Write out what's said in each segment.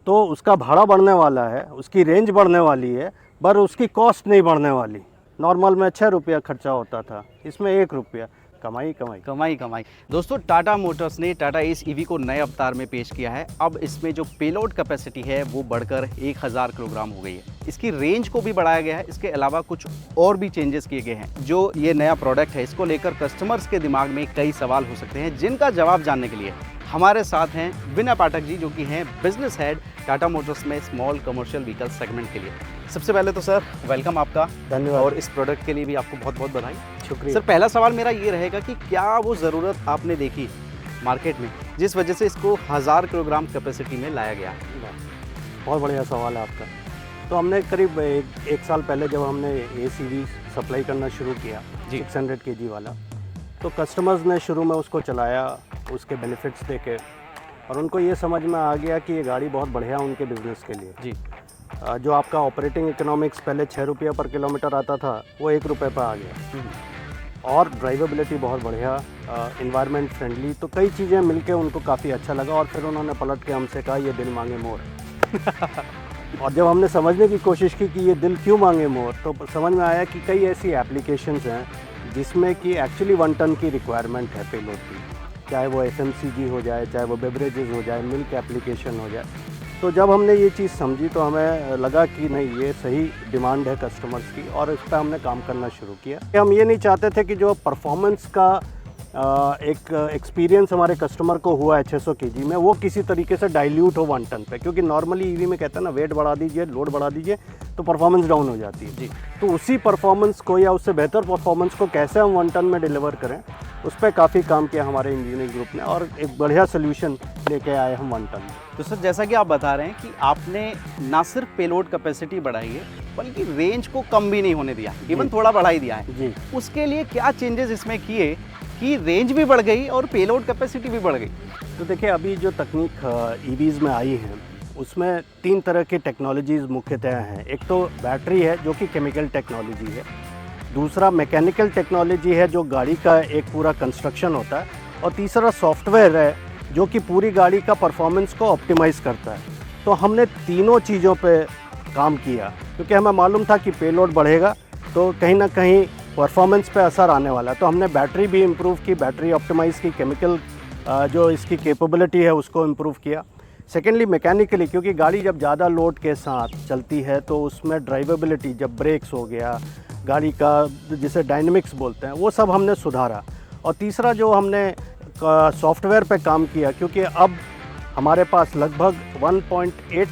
तो उसका भाड़ा बढ़ने वाला है, उसकी रेंज बढ़ने वाली है, पर उसकी कॉस्ट नहीं बढ़ने वाली। नॉर्मल में 6 रुपया खर्चा होता था, इसमें 1 रुपया कमाई कमाई कमाई कमाई। दोस्तों, टाटा मोटर्स ने टाटा एस ईवी को नए अवतार में पेश किया है। अब इसमें जो पेलोड कैपेसिटी है वो बढ़कर 1000 किलोग्राम हो गई है। इसकी रेंज को भी बढ़ाया गया है। इसके अलावा कुछ और भी चेंजेस किए गए हैं। जो ये नया प्रोडक्ट है, इसको लेकर कस्टमर्स के दिमाग में कई सवाल हो सकते हैं, जिनका जवाब जानने के लिए हमारे साथ हैं विनय पाठक जी, जो कि हैं बिजनेस हेड टाटा मोटर्स में स्मॉल कमर्शियल व्हीकल सेगमेंट के लिए। सबसे पहले तो सर वेलकम आपका, धन्यवाद। और इस प्रोडक्ट के लिए भी आपको बहुत बहुत बधाई। शुक्रिया। सर, पहला सवाल मेरा ये रहेगा कि क्या वो ज़रूरत आपने देखी मार्केट में जिस वजह से इसको 1000 किलोग्राम कैपेसिटी में लाया गया? बहुत बढ़िया सवाल है आपका। तो हमने करीब एक साल पहले जब हमने ACV सप्लाई करना शुरू किया, 600 kg वाला, तो कस्टमर्स ने शुरू में उसको चलाया, उसके बेनिफिट्स देखे, और उनको ये समझ में आ गया कि ये गाड़ी बहुत बढ़िया उनके बिज़नेस के लिए। जी। जो आपका ऑपरेटिंग इकोनॉमिक्स पहले 6 रुपया पर किलोमीटर आता था, वो 1 रुपये पर आ गया, और ड्राइवेबिलिटी बहुत बढ़िया, इन्वायरमेंट फ्रेंडली, तो कई चीज़ें मिलके उनको काफ़ी अच्छा लगा। और फिर उन्होंने पलट के हमसे कहा ये दिल मांगे मोर। और जब हमने समझने की कोशिश की कि ये दिल क्यों मांगे मोर, तो समझ में आया कि कई ऐसी एप्लीकेशंस हैं जिसमें कि एक्चुअली 1 टन की रिक्वायरमेंट है पेलोड की, चाहे वो FMCG हो जाए, चाहे वो बेवरेजेस हो जाए, मिल्क एप्लीकेशन हो जाए। तो जब हमने ये चीज़ समझी तो हमें लगा कि नहीं, ये सही डिमांड है कस्टमर्स की, और इस पर हमने काम करना शुरू किया। हम ये नहीं चाहते थे कि जो परफॉर्मेंस का एक एक्सपीरियंस हमारे कस्टमर को हुआ है 600 kg में, वो किसी तरीके से डाइल्यूट हो 1 टन पे, क्योंकि नॉर्मली EV में कहते हैं ना, वेट बढ़ा दीजिए, लोड बढ़ा दीजिए तो परफॉर्मेंस डाउन हो जाती है। जी। तो उसी परफॉर्मेंस को या उससे बेहतर परफॉर्मेंस को कैसे हम 1 टन में डिलीवर करें, उस पर काफ़ी काम किया हमारे इंजीनियरिंग ग्रुप ने, और एक बढ़िया सोल्यूशन लेके आए हम 1 टन में। तो सर, जैसा कि आप बता रहे हैं कि आपने ना सिर्फ पेलोड कैपेसिटी बढ़ाई है, बल्कि रेंज को कम भी नहीं होने दिया, इवन थोड़ा बढ़ा ही दिया है। जी। उसके लिए क्या चेंजेस इसमें किए कि रेंज भी बढ़ गई और पेलोड कैपेसिटी भी बढ़ गई? तो देखिए, अभी जो तकनीक EVs में आई है, उसमें 3 तरह की टेक्नोलॉजीज़ मुख्यतः हैं। एक तो बैटरी है, जो कि केमिकल टेक्नोलॉजी है। दूसरा मैकेनिकल टेक्नोलॉजी है, जो गाड़ी का एक पूरा कंस्ट्रक्शन होता है। और तीसरा सॉफ्टवेयर है, जो कि पूरी गाड़ी का परफॉर्मेंस को ऑप्टिमाइज़ करता है। तो हमने तीनों चीज़ों पे काम किया, क्योंकि हमें मालूम था कि पेलोड बढ़ेगा तो कहीं ना कहीं परफॉर्मेंस पे असर आने वाला है। तो हमने बैटरी भी इम्प्रूव की, बैटरी ऑप्टिमाइज़ की, केमिकल जो इसकी कैपेबिलिटी है उसको इम्प्रूव किया। सेकेंडली मैकेनिकली, क्योंकि गाड़ी जब ज़्यादा लोड के साथ चलती है तो उसमें ड्राइवेबिलिटी, जब ब्रेक्स हो गया, गाड़ी का जिसे डायनेमिक्स बोलते हैं, वो सब हमने सुधारा। और तीसरा जो हमने सॉफ्टवेयर पे काम किया, क्योंकि अब हमारे पास लगभग 1.8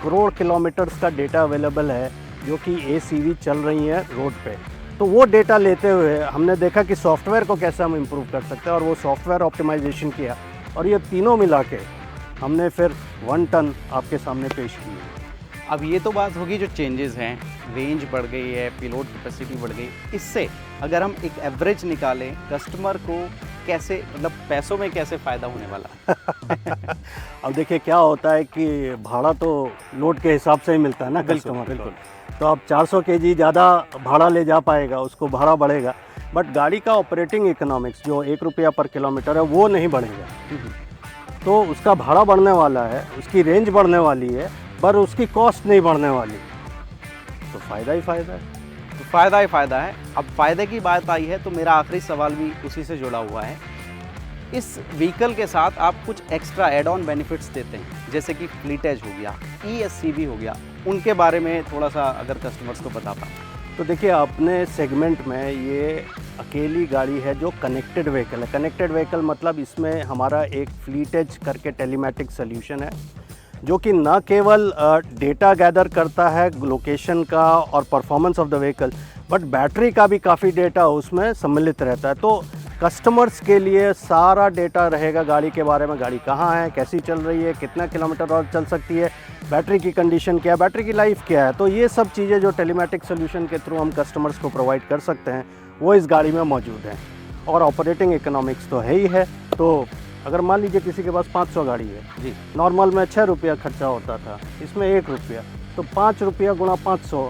करोड़ किलोमीटर्स का डेटा अवेलेबल है, जो कि ACV चल रही है रोड पे। तो वो डेटा लेते हुए हमने देखा कि सॉफ्टवेयर को कैसे हम इम्प्रूव कर सकते हैं, और वो सॉफ्टवेयर ऑप्टिमाइजेशन किया, और ये तीनों मिला के हमने फिर 1 टन आपके सामने पेश की। अब ये तो बात होगी जो चेंजेस हैं, रेंज बढ़ गई है, पेलोड कैपेसिटी बढ़ गई। इससे अगर हम एक एवरेज निकालें, कस्टमर को कैसे, मतलब पैसों में कैसे फ़ायदा होने वाला? अब देखिए क्या होता है कि भाड़ा तो लोड के हिसाब से ही मिलता है ना कस्टमर। बिल्कुल। तो अब 400 kg ज़्यादा भाड़ा ले जा पाएगा, उसको भाड़ा बढ़ेगा, बट गाड़ी का ऑपरेटिंग इकोनॉमिक्स जो 1 रुपया पर किलोमीटर है, वो नहीं बढ़ेगा। तो उसका भाड़ा बढ़ने वाला है, उसकी रेंज बढ़ने वाली है, पर उसकी कॉस्ट नहीं बढ़ने वाली। तो फ़ायदा ही फ़ायदा है। तो फ़ायदा ही फ़ायदा है। अब फ़ायदे की बात आई है तो मेरा आखिरी सवाल भी उसी से जुड़ा हुआ है। इस व्हीकल के साथ आप कुछ एक्स्ट्रा एड ऑन बेनिफिट्स देते हैं, जैसे कि फ्लीटेज हो गया, ESCV हो गया, उनके बारे में थोड़ा सा अगर कस्टमर्स को बता पाएँ। तो देखिए, अपने सेगमेंट में ये अकेली गाड़ी है जो कनेक्टेड व्हीकल है। कनेक्टेड व्हीकल मतलब इसमें हमारा एक फ्लीटेज करके टेलीमेटिक सोल्यूशन है, जो कि न केवल डेटा गैदर करता है लोकेशन का और performance of the vehicle, but battery का भी काफ़ी डेटा उसमें सम्मिलित रहता है। तो कस्टमर्स के लिए सारा डेटा रहेगा गाड़ी के बारे में, गाड़ी कहाँ है, कैसी चल रही है, कितना किलोमीटर और चल सकती है, बैटरी की कंडीशन क्या है, बैटरी की लाइफ क्या है। तो ये सब चीज़ें जो टेलीमेटिक सोल्यूशन के थ्रू हम कस्टमर्स को प्रोवाइड कर सकते हैं, वो इस गाड़ी में मौजूद हैं। और ऑपरेटिंग इकोनॉमिक्स तो है ही है। तो अगर मान लीजिए किसी के पास 500 गाड़ी है जी, नॉर्मल में 6 रुपया खर्चा होता था, इसमें 1 रुपया, तो 5 रुपया गुणा 500,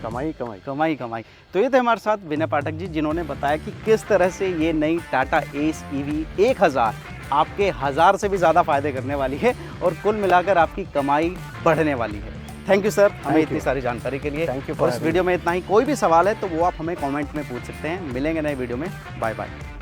कमाई कमाई कमाई कमाई। तो ये थे हमारे साथ विनय पाठक जी, जिन्होंने बताया कि किस तरह से ये नई टाटा एस EV 1000 आपके 1000 से भी ज़्यादा फ़ायदे करने वाली है और कुल मिलाकर आपकी कमाई बढ़ने वाली है। थैंक यू सर, हमें इतनी सारी जानकारी के लिए। Thank you for और इस having वीडियो में इतना ही। कोई भी सवाल है तो वो आप हमें कमेंट में पूछ सकते हैं। मिलेंगे नए वीडियो में। Bye bye.